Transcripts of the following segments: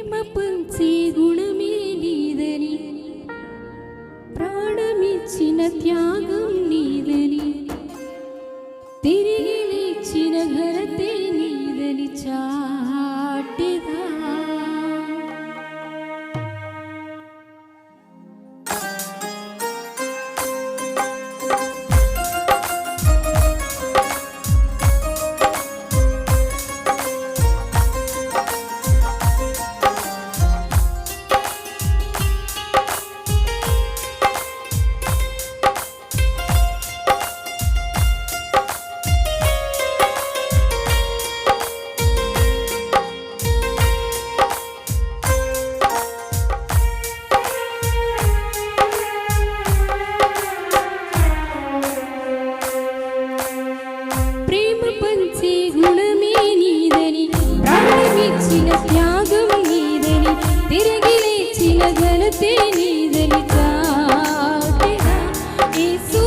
ప్రేమ పంచే గుణమే నీదని, ప్రాణమిచ్చిన త్యాగం నీదని, తిరిగి లేచిన ఘనతే నీదని చాటెదా. ప్రేమ పంచే గుణమే నీదని, ప్రాణమిచ్చిన త్యాగం నీదని, తిరిగి లేచిన ఘనతే నీదని చాటెదా. యేసు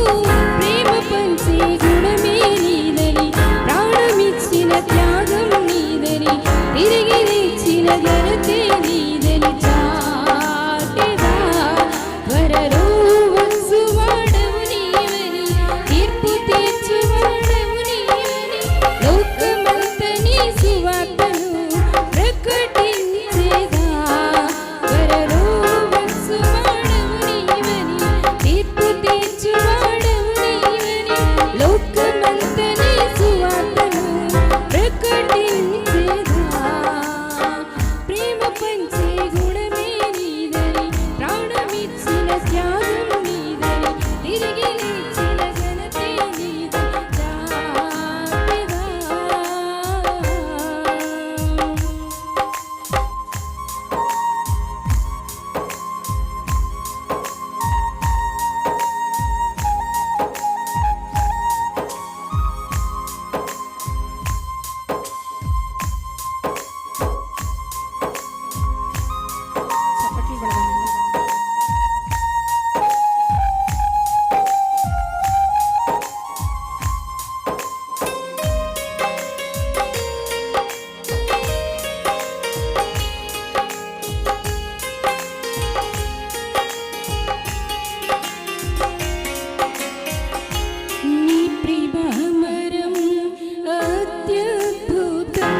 ప్రేమ పంచే గుణమే నీదని, ప్రాణమిచ్చిన త్యాగం నీదని, తిరిగి లేచిన ఘనతే నీదని చాటెదా. త్వరలో వచ్చువాడవు నీవని, తీర్పు తీర్చువాడవు నీవని, లోకమంత నీ సువార్తను ప్రకటించేదా. త్వరలో వచ్చువాడవు నీవని, తీర్పు తీర్చువాడవు నీవని, లోకమంత నీ సువార్తను ప్రకటించేదా. ప్రేమ పంచే గుణమే నీదని, ప్రాణమిచ్చిన త్యాగం నీదని, తిరిగి లేచిన ఘనతే నీదని చాటెదా. చప్పట్లు కొడదాం. నీ ప్రేమ అమరం అత్యద్భుతం,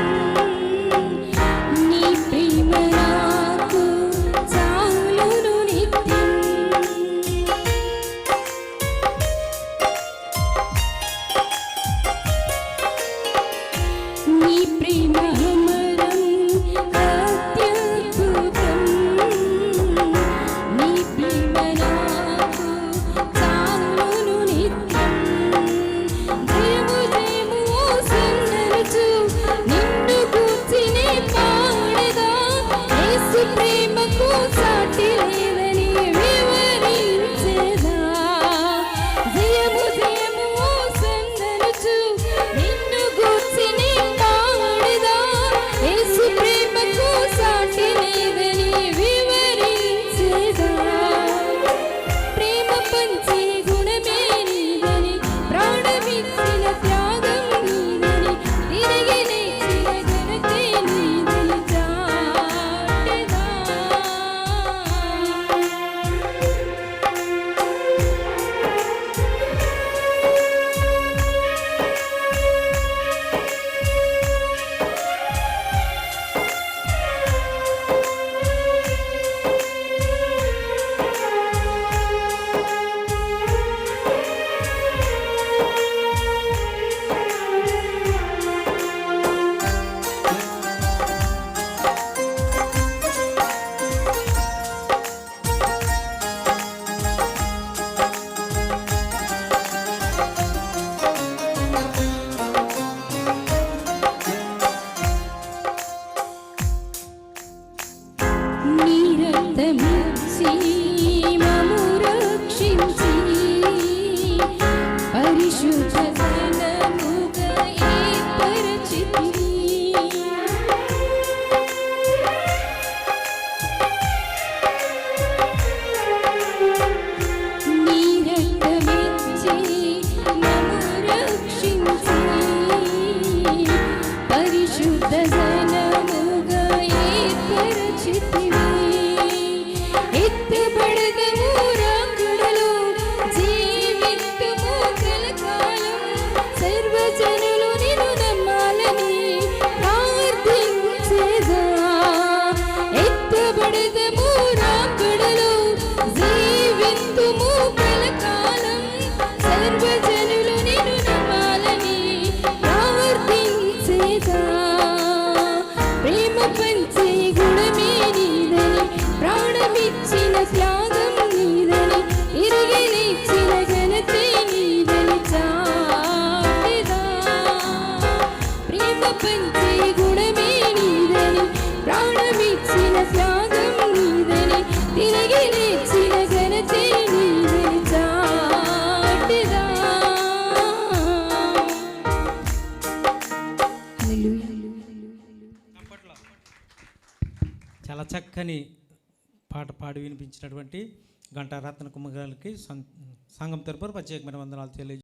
నీ ప్రేమ నాకు చాలును నిత్యం. నీ ప్రేమ అమరం అత్యద్భుతం, నీ ప్రేమ నాకు చాలును నిత్యం. జయము జయము ఓసన్ననుచు నిన్ను గూర్చినే పాడెదా. యేసు ప్రేమకు సాటి లేదని వివరించెదా. జయము జయము ఓసన్ననుచు నిన్ను గూర్చినే పాడెదా. చాలా చక్కని పాట పాడి వినిపించినటువంటి గంటా రత్న కుమార్ గారికి సంఘం తరపున ప్రత్యేకమైన వందనాలు తెలియజేస్తున్నాను.